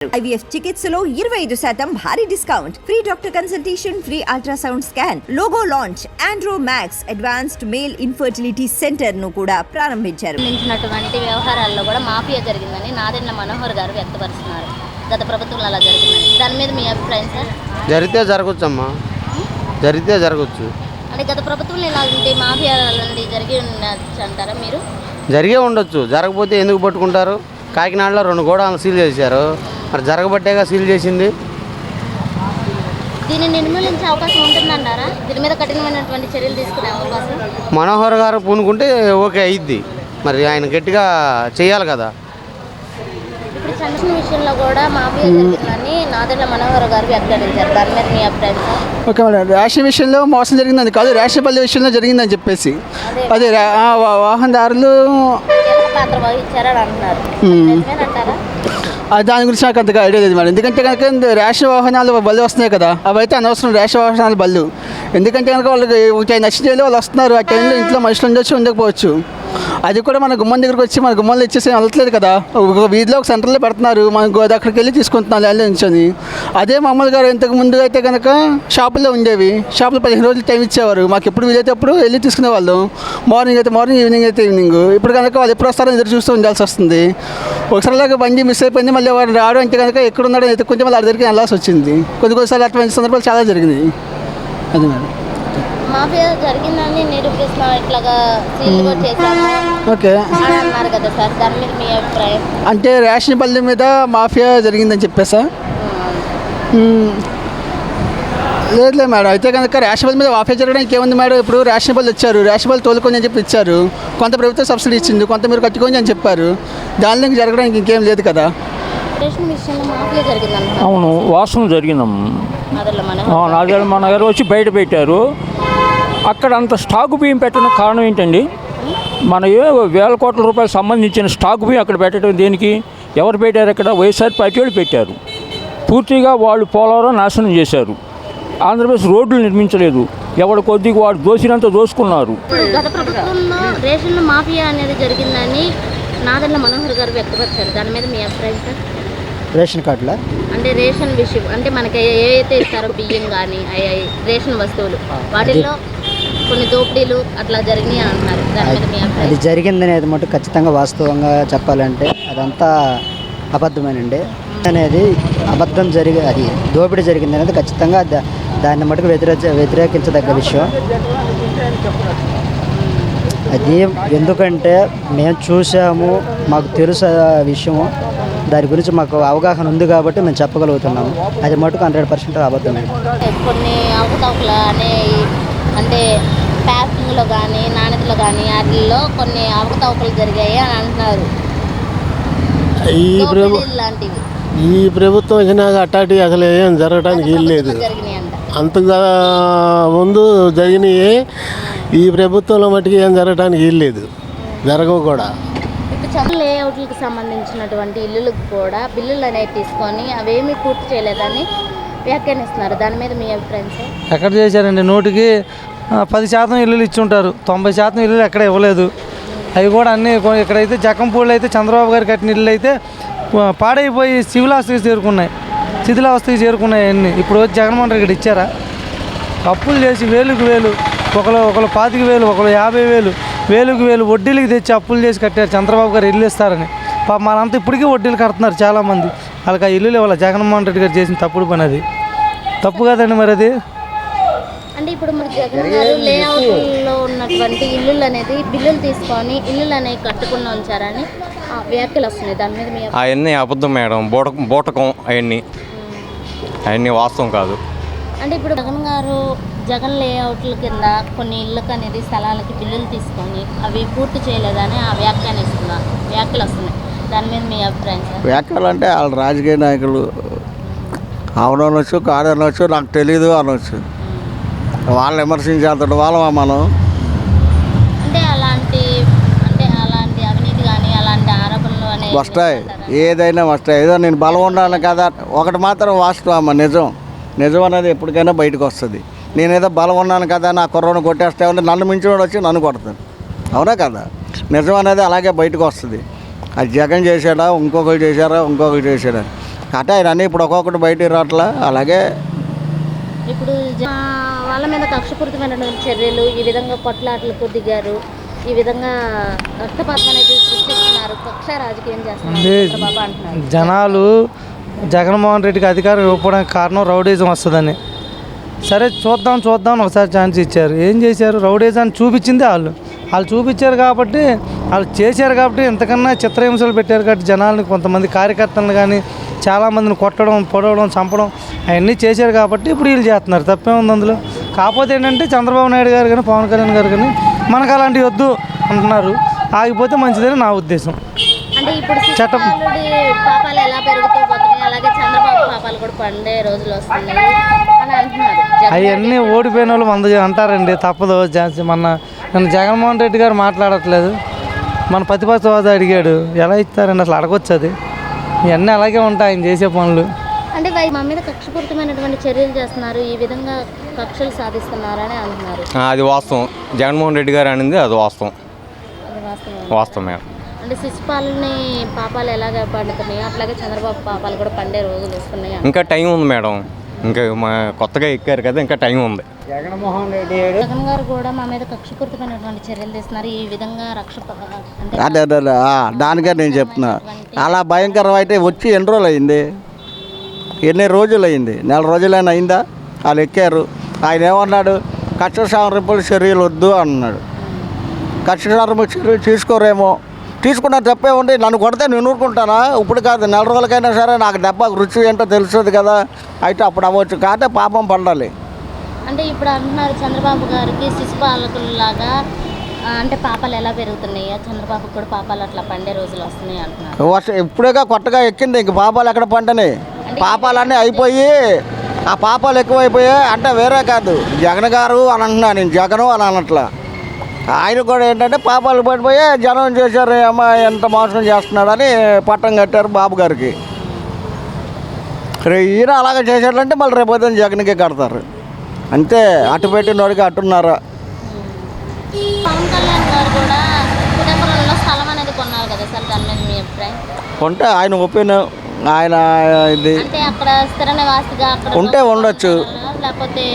IVF చికిత్సలో 25% భారీ discount, free doctor consultation, free ultrasound scan, logo launch, Andro max advanced male infertility centre ను కూడా ప్రారంభించారు. వ్యవహారాల్లో కూడా మాఫియా జరిగిందని నాదెండ్ల మనోహర్ గారు వ్యక్తపరుస్తున్నారు. గత ప్రభుత్వంలో అలా జరిగిందని, దాని మీద మీ అభిప్రాయం సార్? జరిగితే జరగచ్చమ్మా, జరిగితే జరగచ్చు. అంటే గత ప్రభుత్వంలో ఇలాంటి మాఫియా జరిగి ఉండొచ్చు అంటారా మీరు? జరిగే ఉండొచ్చు, జరగకపోతే ఎందుకు పట్టుకుంటారు? కాకినాడలో 2 గోడాలను సీల్ చేశారు, మరి జరగబట్టేగా సీల్ చేసింది. దీన్ని నిర్మూలించే అవకాశం ఉంటుందంటారా? దీని మీద కఠినమైనటువంటి చర్యలు తీసుకునే అవకాశం మనోహర్ గారు పూనుకుంటే ఓకే అయ్యిద్ది, మరి ఆయన గట్టిగా చేయాలి కదా. ఇప్పుడు చంద్రబాబు విషయంలో కూడా మాఫియా జరిగిందని నాదెండ్ల మనోహర్ గారు వ్యాఖ్యానించారు. దాని మీద మీ అభిప్రాయం సార్? ఓకే మేడం, రేషన్ విషయంలో మోసం జరిగిందని కాదు, రేషన్ పల్లె విషయంలో జరిగిందని చెప్పేసి అదే వాహనదారులు పాత్ర వహించారని అంటున్నారు. అంటారా? దాని గురించి నాకు అంతగా ఐడియా లేదు మేడం. ఎందుకంటే కనుక రేషన్ వాహనాలు బళ్ళు వస్తున్నాయి కదా, అవి అయితే అనవసరం రేషన్ వాహనాలు బళ్ళు. ఎందుకంటే కనుక వాళ్ళకి నచ్చిన వాళ్ళు వస్తున్నారు, ఆ టైంలో ఇంట్లో మనుషులు ఉండొచ్చు ఉండకపోవచ్చు. అది కూడా మన గుమ్మం దగ్గరకు వచ్చి మన గుమ్మంలో ఇచ్చేసి వెళ్ళట్లేదు కదా, ఒక వీధిలో ఒక సెంటర్లో పెడుతున్నారు, మనం అక్కడికి వెళ్ళి తీసుకుంటున్నాం ల్యాండ్ నుంచి. అదే మామూలు గారు ఇంతకు ముందు అయితే కనుక షాపుల్లో ఉండేవి, షాపులో 15 రోజులు టైం ఇచ్చేవారు, మాకు ఎప్పుడు వీలైతే అప్పుడు వెళ్ళి తీసుకునే వాళ్ళం. మార్నింగ్ అయితే మార్నింగ్, ఈవినింగ్ అయితే ఈవినింగ్. ఇప్పుడు కనుక వాళ్ళు ఎప్పుడు వస్తారో ఎదురు చూస్తూ ఉండాల్సి వస్తుంది. ఒకసారిలాగా బండి మిస్ అయిపోయింది, మళ్ళీ వాడు రాడు అంటే కనుక ఎక్కడున్నాడో ఎత్తుకుంటే మళ్ళీ దగ్గరికి వెళ్ళాల్సి వచ్చింది. కొన్నిసార్లు అటువంటి సందర్భాలు చాలా జరిగింది. అది మేడం, మాఫియా జరిగిందని నిరూపిస్తున్నా ఇట్లాగా సీల్ కూడా చేశారు ఓకే అన్నారు కదా సార్, దాని మీద మీ అభిప్రాయం? అంటే రేషన్ పల్లె మీద మాఫియా జరిగిందని చెప్పేసా? లేదు మేడం, అయితే కనుక రేషన్ పల్లె మీద మాఫియా జరగడానికి ఏముంది మేడం? ఇప్పుడు రేషన్ పల్లె ఇచ్చారు, రేషన్ పల్లె తోలుకొని అని చెప్పి ఇచ్చారు, కొంత ప్రభుత్వం సబ్సిడీ ఇచ్చింది, కొంత మీరు కట్టుకొని అని చెప్పారు. దానిలో జరగడానికి ఇంకేం లేదు కదా. రేషన్ విషయంలో మాఫియా జరిగిందన్న అవును, వాస్తవం జరిగిందమ్మా. నాదెండ్ల మనోహర్ గారు వచ్చి బయట పెట్టారు. అక్కడ అంత స్టాకు బియ్యం పెట్టడం కారణం ఏంటండి? మన వేల కోట్ల రూపాయలు సంబంధించిన స్టాకు బియ్యం అక్కడ పెట్టడం దేనికి? ఎవరు పెట్టారు? అక్కడ వైఎస్ఆర్ పార్టీ వాళ్ళు పెట్టారు. పూర్తిగా వాళ్ళు పోలవరం నాశనం చేశారు. ఆంధ్రప్రదేశ్ రోడ్లు నిర్మించలేదు, ఎవరి కొద్దిగా వాడు దోసినంత దోసుకున్నారు. గత ప్రభుత్వంలో రేషన్ మాఫియా అనేది జరిగిందని నాదెండ్ల మనోహర్ గారు వ్యక్తపరిచారు. దాని మీద మీ అభిప్రాయం సార్? రేషన్ కార్డులా అంటే రేషన్ విషయం అంటే మనకి ఏవైతే ఇస్తారో బియ్యం కానీ రేషన్ వస్తువులు వాటిల్లో కొన్ని దోపిడీలు అట్లా జరిగినాయి అంటున్నారు. దాని మీద మీ అభిప్రాయం? అది జరిగిందనేది మటు ఖచ్చితంగా వాస్తవంగా చెప్పాలంటే అదంతా అబద్ధమేనండి. అనేది అబద్ధం అది దోపిడీ జరిగింది అనేది ఖచ్చితంగా దాన్ని మటుకు వ్యతిరేకించదగ్గ విషయం. అది ఎందుకంటే మేము చూసాము, మాకు తెలుసు ఆ విషయము, దాని గురించి మాకు అవగాహన ఉంది కాబట్టి మేము చెప్పగలుగుతున్నాము. అది మటుకు 100% అబద్ధమే. కొన్ని అవకతవకలు అంటే ప్యాకింగ్లో కానీ నాణ్యతలో కానీ వాటిల్లో కొన్ని అవకతవకలు జరిగాయి అని అంటున్నారు. ఈ ప్రభుత్వం వచ్చినాక అట్టాటి అసలు ఏం జరగడానికి వీల్లేదు. అంతగా ముందు జరిగినాయి, ఈ ప్రభుత్వంలో మటుకు ఏం జరగడానికి వీల్లేదు, జరగవు కూడా. ఇప్పుడు లేఅవుట్లకు సంబంధించినటువంటి ఇల్లులకు కూడా బిల్లులు అనేవి తీసుకొని అవేమీ పూర్తి చేయలేదని వ్యాఖ్యానిస్తున్నారు. దాని మీద మీ అభిప్రాయం సార్? ఎక్కడ చేశారండి? 100కి 10% ఇల్లులు ఇచ్చి ఉంటారు, 90% ఇల్లులు ఎక్కడ ఇవ్వలేదు. అవి కూడా అన్నీ ఇక్కడైతే జక్కంపూడిలో అయితే చంద్రబాబు గారు కట్టిన ఇల్లు అయితే పాడైపోయి శిథిలావస్థకి చేరుకున్నాయి అన్నీ. ఇప్పుడు వచ్చి జగన్మోహన్ రెడ్డి ఇచ్చారా? అప్పులు చేసి వేలుకు వేలు, ఒకరు 25,000, ఒకరు 50,000, వేలుకు వేలు వడ్డీలకి తెచ్చి అప్పులు చేసి కట్టారు చంద్రబాబు గారు ఇల్లు ఇస్తారని. మనంతా ఇప్పటికీ వడ్డీలు కడుతున్నారు చాలామంది. వాళ్ళకి ఆ ఇల్లులు ఇవ్వాలి. జగన్మోహన్ రెడ్డి గారు చేసిన తప్పుడు పని, అది తప్పు కదండి మరి. అది అంటే ఇప్పుడు మరి జగన్ గారు లేఅవుట్లో ఉన్నటువంటి ఇల్లులు అనేది బిల్లులు తీసుకొని ఇల్లులు అనేవి కట్టకుండా ఉంచారని వ్యాఖ్యలు వస్తున్నాయి. దాని మీద మీ అవన్నీ అబద్ధం మేడం, బూటకం, అవన్నీ వాస్తవం కాదు. అంటే ఇప్పుడు జగన్ లేఅవుట్ల కింద కొన్ని ఇళ్ళకి అనేది స్థలాలకి బిల్లులు తీసుకొని అవి పూర్తి చేయలేదని వ్యాఖ్యలు వస్తున్నాయి. దాని మీద మీ అభిప్రాయం సార్? వ్యాఖ్యలు అంటే వాళ్ళు రాజకీయ నాయకులు అవునొచ్చు కాదనొచ్చు, నాకు తెలీదు అనొచ్చు. వాళ్ళని విమర్శించేంత వాళ్ళమా మనం? అంటే అలాంటి అవినీతి కానీ అలాంటి ఆరోపణలు అనేవి వస్తాయి, ఏదైనా వస్తాయి. ఏదో నేను బలం ఉన్నాను కదా, ఒకటి మాత్రం వాస్తవం అమ్మ, నిజం అనేది ఎప్పటికైనా బయటకు వస్తుంది. నేనేదో బలం ఉన్నాను కదా, నా కుర్రను కొట్టేస్తామంటే నన్ను మించినోడు వచ్చి నన్ను కొడతాను, అవునా కదా? నిజం అనేది అలాగే బయటకు వస్తుంది. అది జగన్ చేశాడా, ఇంకొకరు చేశారా, అంటే ఆయన అన్నీ ఇప్పుడు ఒక్కొక్కటి బయటికి రావట్లా అలాగే ఇప్పుడు వాళ్ళ మీద కక్షపూరితమైనటువంటి చర్యలు, ఈ విధంగా కొట్లాటలకు దిగారు, ఈ విధంగా రక్తపాతం అనేది సృష్టిస్తున్నారు, కక్ష రాజకీయం చేస్తున్నారు చంద్రబాబు అంటున్నారు. జనాలు జగన్మోహన్ రెడ్డికి అధికారం ఇవ్వడానికి కారణం రౌడీజం వస్తుందని. సరే చూద్దాం ఒకసారి ఛాన్స్ ఇచ్చారు. ఏం చేశారు? రౌడీజాన్ని చూపించింది వాళ్ళు చూపించారు కాబట్టి, వాళ్ళు చేశారు కాబట్టి, ఇంతకన్నా చిత్రహింసలు పెట్టారు కాబట్టి జనాలని, కొంతమంది కార్యకర్తలను కానీ చాలామందిని కొట్టడం, పొడవడం, చంపడం అవన్నీ చేశారు కాబట్టి ఇప్పుడు వీళ్ళు చేస్తున్నారు. తప్పేముంది అందులో? కాకపోతే ఏంటంటే చంద్రబాబు నాయుడు గారు కానీ పవన్ కళ్యాణ్ గారు కానీ మనకు అలాంటివి వద్దు అంటున్నారు. ఆగిపోతే మంచిదని నా ఉద్దేశం. అంటే ఇప్పుడు పాపాలు ఎలా పెరుగుతూ పోతున్నాయి, అలాగే చంద్రబాబు పాపాలు కూడా పండే రోజులు వస్తున్నాయి అని అంటున్నారు. అవన్నీ ఓడిపోయిన వాళ్ళు అంటారండి, తప్పదు. నన్ను జగన్మోహన్ రెడ్డి గారు మాట్లాడట్లేదు, మన ప్రతిపక్ష హోదా అడిగాడు, ఎలా ఇస్తారండి? అసలు అడగొచ్చు అది. ఇవన్నీ అలాగే ఉంటాయి ఆయన చేసే పనులు. అంటే మా మీద కక్షపూరితమైనటువంటి చర్యలు చేస్తున్నారు, ఈ విధంగా కక్షలు సాధిస్తున్నారని అంటున్నారు. అది వాస్తవం. జగన్మోహన్ రెడ్డి గారు అనేది అది వాస్తవం. వాస్తవం మేడం. అంటే శిశుపాలని పాపాలు ఎలాగ పండుతున్నాయి, అట్లాగే చంద్రబాబు పాపాలు కూడా పండే రోజులు వస్తున్నాయి. ఇంకా టైం ఉంది మేడం. ఇంకా కొత్తగా ఎక్కారు కదా, ఇంకా టైం ఉంది. జగన్ గారు కూడా మా మీద కక్షపూరితమైనటువంటి చర్యలు తీస్తున్నారు, ఈ విధంగా అదే దానికే నేను చెప్తున్నా. అలా భయంకరం అయితే వచ్చి ఎన్ని రోజులు అయింది? ఎన్ని రోజులు అయింది? 4 రోజులైనా అయిందా? వాళ్ళు ఎక్కారు. ఆయన ఏమన్నాడు? కక్ష సామరింపుల చర్యలు వద్దు అన్నాడు. కక్ష సామరింపుల చర్యలు తీసుకోరేమో. తీసుకున్న తప్పే ఉండి నన్ను కొడితే నేను ఊరుకుంటానా? ఇప్పుడు కాదు, 4 రోజులకైనా సరే నాకు దెబ్బ రుచి ఏంటో తెలుస్తుంది కదా, అయితే అప్పుడు అవ్వచ్చు. కాకపోతే పాపం పండాలి. అంటే ఇప్పుడు అంటున్నారు చంద్రబాబు గారికి శిశుపాలకుల్లాగా, అంటే పాపాలు ఎలా పెరుగుతున్నాయో చంద్రబాబు కూడా పాపాలు అట్లా పండే రోజులు వస్తున్నాయి అంటున్నారు. ఇప్పుడేగా కొత్తగా ఎక్కింది, ఇంక పాపాలు ఎక్కడ పండని? పాపాలన్నీ అయిపోయి ఆ పాపాలు ఎక్కువైపోయాయి. అంటే వేరే కాదు, జగన్ గారు అని అంటున్నా, నేను జగను అని అనట్లా. ఆయన కూడా ఏంటంటే పాపాలు పడిపోయి జనం చేశారు, అమ్మ ఎంత మోసం చేస్తున్నాడని పట్టం కట్టారు బాబు గారికి. ఈయన అలాగే చేశాడంటే మళ్ళీ రేపు జగన్కే కడతారు. అంతే, అటు పెట్టినోడికి అట్టున్నారా. పవన్ కళ్యాణ్ గారు కూడా పిఠాపురంలో స్థలం అనేది కొన్నారు కదా సార్, దాని మీద మీ అభిప్రాయం? కొంటే ఆయన ఒపీనియన్, ఆయన ఇది అంటే అక్కడ స్థిర నివాసిగా అక్కడ ఉంటే ఉండొచ్చు, లేకపోతే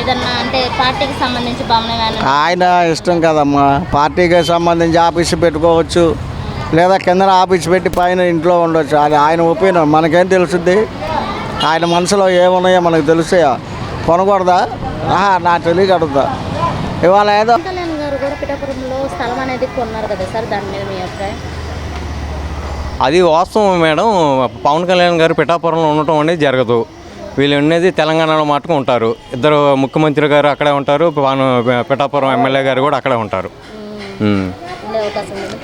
ఏదన్నా అంటే పార్టీకి సంబంధించి భవనం ఆయన ఇష్టం కదమ్మా. పార్టీకి సంబంధించి ఆఫీస్ పెట్టుకోవచ్చు, లేదా కింద ఆఫీస్ పెట్టి పైన ఇంట్లో ఉండొచ్చు. అది ఆయన ఒపీనియన్, మనకేం తెలుస్తుంది? ఆయన మనసులో ఏమున్నాయో మనకు తెలుస్తాయా? కొనకూడదా? నా తెలియక అడుగుతా. ఇవాళ ఏదో కళ్యాణ్ గారు కూడా పిఠాపురంలో స్థలం అనేది కొన్నారు కదా సార్, దాని మీద మీ అభిప్రాయం? అది వాస్తవం మేడం. పవన్ కళ్యాణ్ గారు పిఠాపురంలో ఉండటం అనేది జరగదు. వీళ్ళు ఉండేది తెలంగాణలో మటుకు ఉంటారు. ఇద్దరు ముఖ్యమంత్రి గారు అక్కడే ఉంటారు, పిఠాపురం ఎమ్మెల్యే గారు కూడా అక్కడే ఉంటారు. అవకాశం ఉంది.